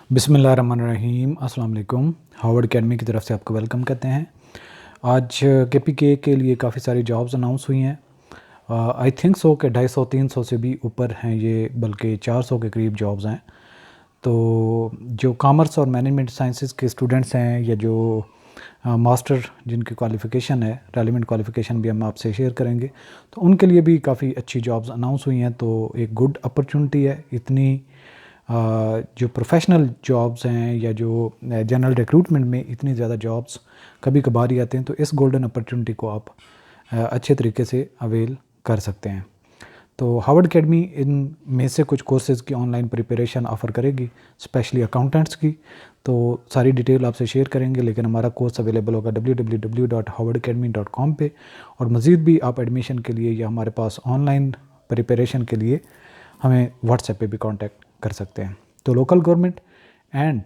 बिस्मिल्लाहिर्रहमानिर्रहीम अस्सलाम वालेकुम। हार्वर्ड एकेडमी की तरफ से आपको वेलकम करते हैं। आज के लिए काफ़ी सारी जॉब्स अनाउंस हुई हैं। आई थिंक सो कि 250-300 से भी ऊपर हैं ये, बल्कि 400 के करीब जॉब्स हैं। तो जो कॉमर्स और मैनेजमेंट साइंसेस के स्टूडेंट्स हैं या जो मास्टर जिनकी क्वालिफ़िकेशन है, रेलिवेंट क्वालिफ़िकेशन भी हम आपसे शेयर करेंगे, तो उनके लिए भी काफ़ी अच्छी जॉब्स अनाउंस हुई हैं। तो एक गुड अपॉर्चुनिटी है। इतनी जो प्रोफेशनल जॉब्स हैं या जो जनरल रिक्रूटमेंट में इतनी ज़्यादा जॉब्स कभी कभार ही आते हैं, तो इस गोल्डन अपॉर्चुनिटी को आप अच्छे तरीके से अवेल कर सकते हैं। तो हार्वर्ड एकेडमी इन में से कुछ कोर्सेज़ की ऑनलाइन प्रिपरेशन ऑफ़र करेगी, स्पेशली अकाउंटेंट्स की। तो सारी डिटेल आपसे शेयर करेंगे, लेकिन हमारा कोर्स अवेलेबल होगा www.harvardacademy.com पे। और मज़ीद भी आप एडमिशन के लिए या हमारे पास ऑनलाइन प्रिपरेशन के लिए हमें व्हाट्सएप पे भी कांटेक्ट कर सकते हैं। तो local government and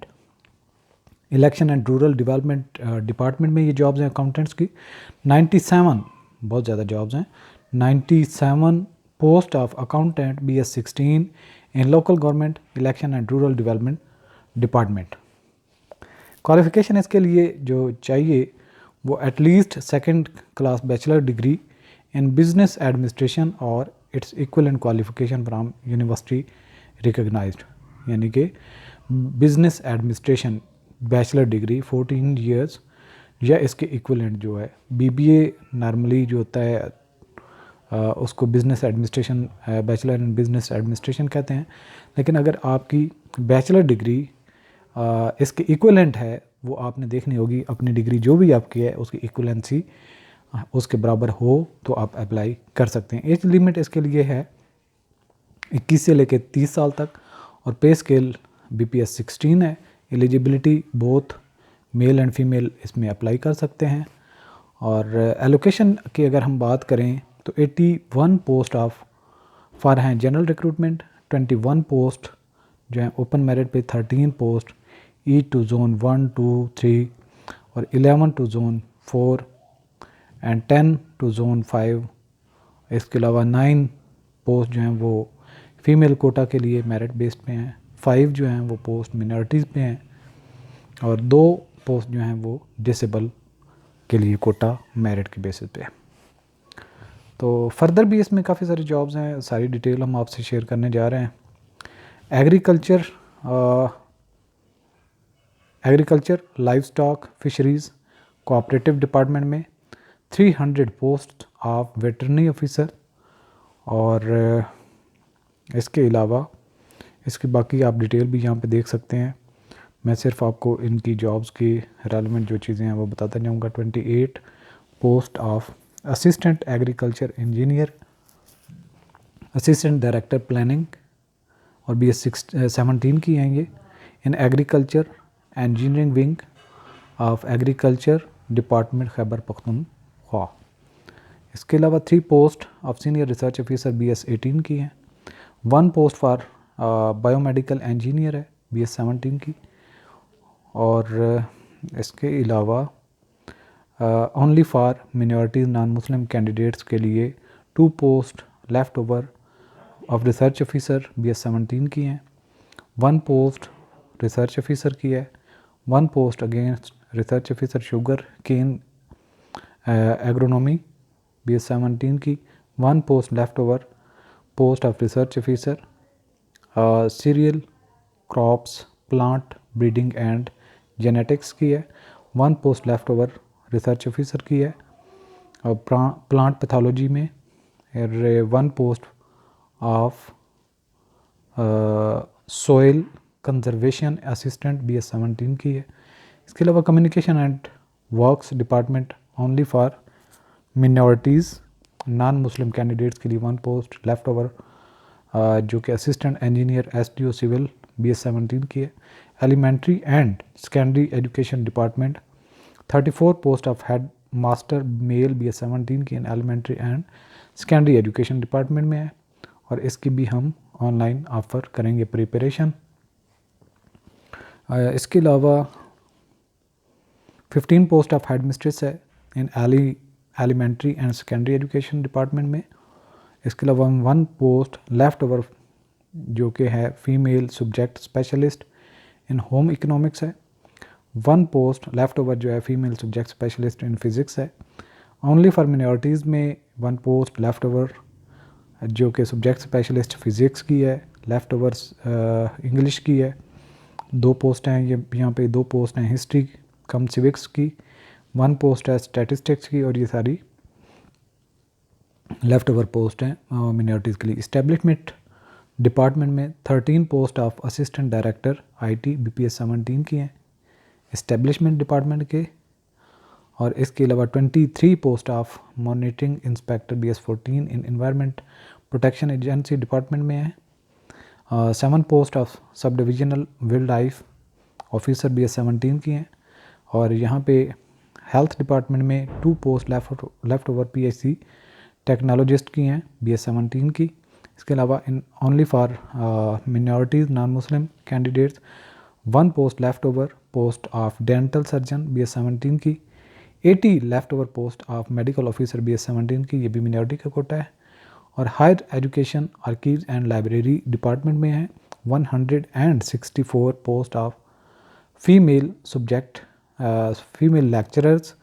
election and rural development department में ये जॉब्स हैं अकाउंटेंट्स की। 97 बहुत ज़्यादा जॉब्स हैं। 97 post of accountant BS16 in local government election and rural development department. Qualification इसके लिए जो चाहिए वो at least second class bachelor degree in business administration और its equivalent qualification from university recognised, यानी कि business administration bachelor degree 14 years या इसके इक्विवेलेंट जो है। BBA नॉर्मली जो होता है उसको business administration, bachelor in business administration कहते हैं। लेकिन अगर आपकी बैचलर डिग्री इसके इक्विवेलेंट है, वो आपने देखनी होगी अपनी डिग्री जो भी आपकी है उसकी इक्विवेलेंसी उसके बराबर हो तो आप अप्लाई कर सकते हैं। एज लिमिट इसके लिए है 21 से लेकर 30 साल तक और पे स्केल BPS 16 है। Eligibility both male and female इसमें अप्लाई कर सकते हैं। और एलोकेशन की अगर हम बात करें तो 81 पोस्ट ऑफ फॉर हैं जनरल रिक्रूटमेंट, 21 पोस्ट जो हैं ओपन मेरिट पे, 13 पोस्ट ईच टू जोन 1, 2, 3 और 11 to zone 4 and 10 to zone 5। इसके अलावा 9 पोस्ट जो हैं वो फीमेल कोटा के लिए मेरिट बेस्ड पे हैं, 5 जो हैं वो पोस्ट मिनॉरिटीज़ पे हैं और 2 पोस्ट जो हैं वो डिसेबल के लिए कोटा मेरिट के बेसिस पे है। तो फर्दर भी इसमें काफ़ी सारी जॉब्स हैं, सारी डिटेल हम आपसे शेयर करने जा रहे हैं। Agriculture live stock fisheries cooperative department में 300 पोस्ट ऑफ वेटरनरी ऑफिसर। और इसके अलावा इसकी बाकी आप डिटेल भी यहाँ पे देख सकते हैं। मैं सिर्फ आपको इनकी जॉब्स की रेलेवेंट जो चीज़ें हैं वो बताता जाऊँगा। 28 post of assistant agriculture engineer, assistant director planning और BS 17 की हैं ये in agriculture engineering wing of agriculture department Khyber Pakhtunkhwa. इसके अलावा 3 post of senior research officer BS 18 की हैं। 1 पोस्ट फॉर बायोमेडिकल इंजीनियर है BS 17 की। और इसके अलावा only for minorities non Muslim candidates के लिए 2 post left over of research officer BS 17 की हैं। 1 पोस्ट रिसर्च ऑफिसर की है। 1 post against research officer sugar cane agronomy BS 17 की। 1 post left over post of research officer cereal crops plant breeding and genetics की है। 1 post left over research officer की है और प्लांट पैथोलॉजी में। 1 post of soil conservation assistant BS 17 की है। इसके अलावा communication and works department only for minorities non Muslim candidates के लिए 1 पोस्ट लेफ़्ट ओवर जो कि assistant engineer SDO civil BS 17 की है। Elementary and secondary education department 34 post of head master male BS 17 की in elementary and secondary education department में है और इसकी भी हम ऑनलाइन ऑफ़र करेंगे प्रिपरेशन। इसके अलावा 15 पोस्ट ऑफ हेड मिस्ट्रेस है in elementary and secondary education department में। इसके अलावा 1 पोस्ट लेफ़्ट ओवर जो कि है female subject specialist in home economics है। 1 पोस्ट लेफ़्ट ओवर जो है female subject specialist in physics है। ओनली फॉर मिनॉरिटीज़ में 1 पोस्ट लेफ़्ट ओवर जो कि सब्जेक्ट स्पेशलिस्ट फ़िज़िक्स की है, लेफ़्ट ओवर इंग्लिश की है। 2 पोस्ट हैं ये यहाँ पे, 2 पोस्ट हैं हिस्ट्री कम सिविक्स की, 1 पोस्ट है स्टैटिस्टिक्स की, और ये सारी लेफ़्ट ओवर पोस्ट हैं मिनॉरिटीज़ के लिए। इस्टेब्लिशमेंट डिपार्टमेंट में 13 post of assistant director IT BPS 17 की हैं इस्टेब्लिशमेंट डिपार्टमेंट के, और इसके अलावा 23 post of monitoring inspector BS 14 in environment protection agency department में है। 7 post of sub divisional wild life officer BS 17 की हैं, और यहाँ पे हेल्थ डिपार्टमेंट में 2 post left over PHC technologist की हैं बीएस 17 की। इसके अलावा in only for minorities non Muslim candidates 1 post left over post of dental surgeon BS 17 की, 80 left over post of medical officer BS 17 की, ये भी मिनॉरिटी का कोटा है। और higher education archives and library department में है 164 post of female subject female lecturers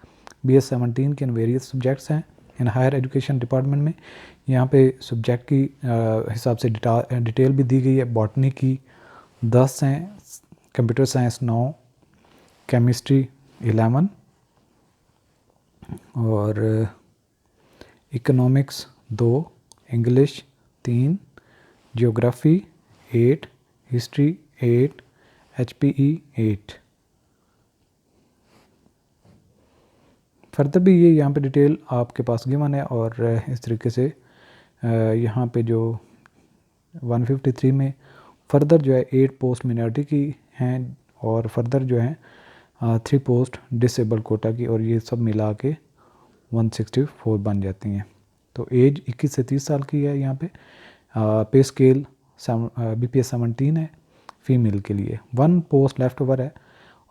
BS 17 के इन वेरियस सब्जेक्ट्स हैं इन हायर एजुकेशन डिपार्टमेंट में। यहाँ पे सब्जेक्ट की हिसाब से डिटेल भी दी गई है। बॉटनी की 10 हैं, कंप्यूटर साइंस 9, केमिस्ट्री 11, और economics 2, English 3, geography 8, history 8, HPE 8। Further भी ये यहाँ पे डिटेल आपके पास गिवन है, और इस तरीके से यहाँ पे जो 153 में फर्दर जो है 8 पोस्ट मिनॉरिटी की हैं, और फर्दर जो है 3 पोस्ट डिसेबल कोटा की, और ये सब मिला के 164 बन जाती हैं। तो एज 21 से 30 साल की है यहाँ पे स्केल बीपीएस 17 है फीमेल के लिए। 1 पोस्ट लेफ़्ट ओवर है,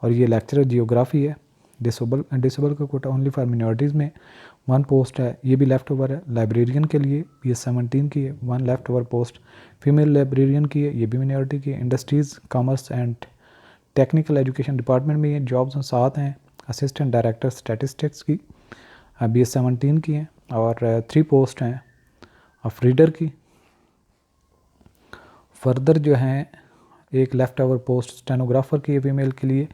और ये लेक्चरर जियोग्राफी है। डिसेबल का कोटा ओनली फॉर मिनॉरिटीज़ में 1 पोस्ट है, ये भी लेफ़्ट ओवर है। लाइब्रेरियन के लिए बीएस 17 की है, 1 left over post female librarian की है, ये भी मिनॉरिटी की है। Industries commerce and technical education department में ये जॉब्स 7 हैं। असिस्टेंट डायरेक्टर स्टैटिस्टिक्स की बीएस 17 की हैं, और 3 पोस्ट हैं ऑफ रीडर की। फर्दर जो हैं एक लेफ़्ट ओवर पोस्ट स्टेनोग्राफर की है फीमेल के लिए।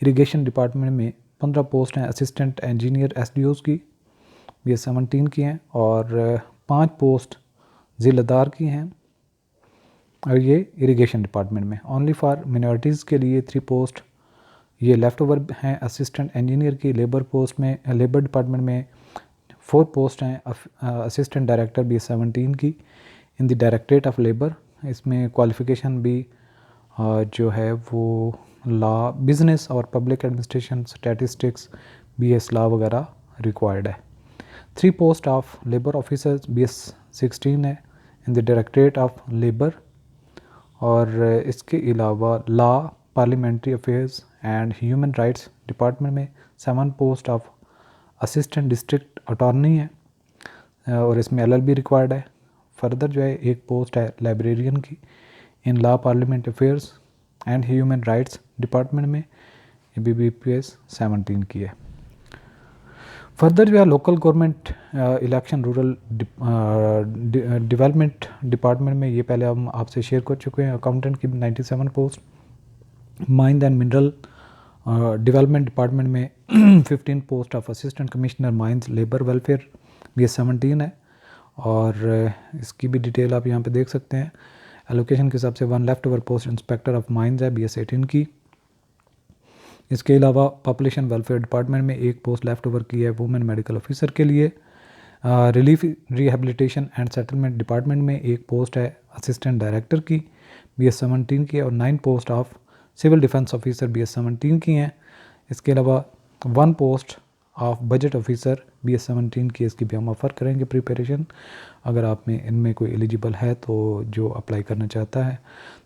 इरिगेशन डिपार्टमेंट में 15 पोस्ट हैं असिस्टेंट इंजीनियर एसडीओज़ की, बीएस 17 की हैं, और 5 पोस्ट ज़िलेदार की हैं, और ये इरिगेशन डिपार्टमेंट में। ओनली फॉर मिनॉरिटीज़ के लिए 3 पोस्ट ये लेफ़्ट ओवर हैं असिस्टेंट इंजीनियर की। लेबर पोस्ट में लेबर डिपार्टमेंट में 4 पोस्ट हैं असिस्टेंट डायरेक्टर बीएस 17 की in the directorate of labour. इसमें क्वालिफ़िकेशन भी जो है वो लॉ, बिज़नेस और public administration, statistics, BS law वगैरह रिक्वायर्ड है। 3 post of labour officers BS 16 है in the directorate of labour, और इसके अलावा law, parliamentary affairs and human rights department में 7 post of assistant district attorney है, और इसमें एलएलबी रिक्वायर्ड है। फर्दर जो है 1 पोस्ट है लाइब्रेरियन की in law, parliament affairs and human rights department में, ये भी बीपीएस 17 की है। फर्दर जो है local government election rural development department में, ये पहले हम आपसे शेयर कर चुके हैं। अकाउंटेंट की 97 post. Mine and mineral development department में 15 post of assistant commissioner mines labour welfare BS 17 है, और इसकी भी डिटेल आप यहाँ पे देख सकते हैं। एलोकेशन के हिसाब से 1 left over post inspector of mines है बीएस 18 की। इसके अलावा पॉपुलेशन वेलफेयर डिपार्टमेंट में 1 पोस्ट लेफ़्ट ओवर की है वुमेन मेडिकल ऑफिसर के लिए। Relief rehabilitation and settlement department में 1 पोस्ट है असिस्टेंट डायरेक्टर की बीएस 17 की, और 9 post of civil defence officer BS 17 की हैं। इसके अलावा 1 post of budget officer BS 17 की, इसकी भी हम ऑफ़र करेंगे प्रिपरेशन, अगर आप में इनमें कोई एलिजिबल है तो जो अप्लाई करना चाहता है।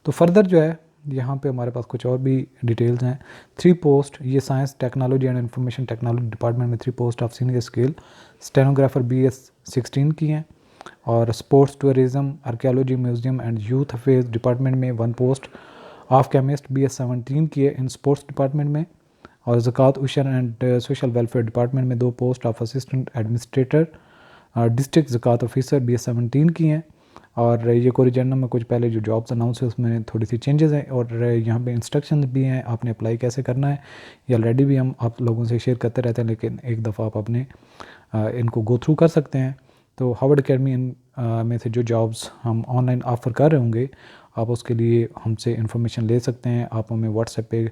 तो फर्दर जो है यहाँ पे हमारे पास कुछ और भी डिटेल्स हैं। 3 पोस्ट ये science technology and information technology department में 3 post of senior scale stenographer BS 16 की हैं, और sports tourism archaeology museum and youth affairs department में 1 पोस्ट ऑफ केमिस्ट BS17 की है इन स्पोर्ट्स डिपार्टमेंट में, और Zakat Ushr and social welfare department में 2 post of assistant administrator district Zakat officer BS17 की हैं। और ये कोरिजेंडम में कुछ पहले जो जॉब्स अनाउंस है उसमें थोड़ी सी चेंजेस हैं, और यहाँ पे इंस्ट्रक्शन भी हैं आपने अप्लाई कैसे करना है। ये ऑलरेडी भी हम आप लोगों से शेयर करते रहते हैं, लेकिन एक दफ़ा आप अपने इनको गो थ्रू कर सकते हैं। तो हार्वर्ड अकेडमी में से जो जॉब्स हम ऑनलाइन ऑफ़र कर रहे होंगे, आप उसके लिए हमसे इंफॉर्मेशन ले सकते हैं। आप हमें व्हाट्सएप पे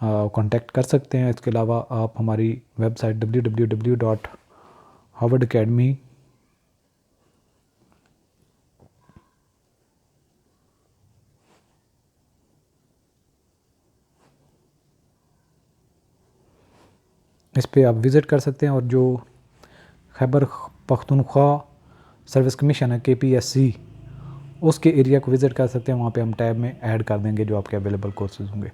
कांटेक्ट कर सकते हैं। इसके अलावा आप हमारी वेबसाइट www.harvardacademy इस पे आप विज़िट कर सकते हैं, और जो खैबर पख्तूनख्वा सर्विस कमीशन है KPSC, उसके एरिया को विज़िट कर सकते हैं। वहाँ पे हम टैब में ऐड कर देंगे जो आपके अवेलेबल कोर्सेज होंगे।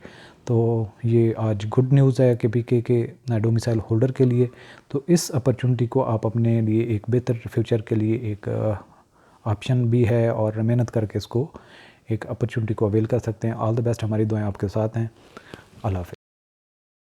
तो ये आज गुड न्यूज़ है KPK के डोमिसाइल होल्डर के लिए। तो इस अपॉर्चुनिटी को आप अपने लिए एक बेहतर फ्यूचर के लिए एक ऑप्शन भी है, और मेहनत करके इसको एक अपॉर्चुनिटी को अवेल कर सकते हैं। ऑल द बेस्ट, हमारी दुआएं आपके साथ हैं। अल्लाह हाफ़िज़।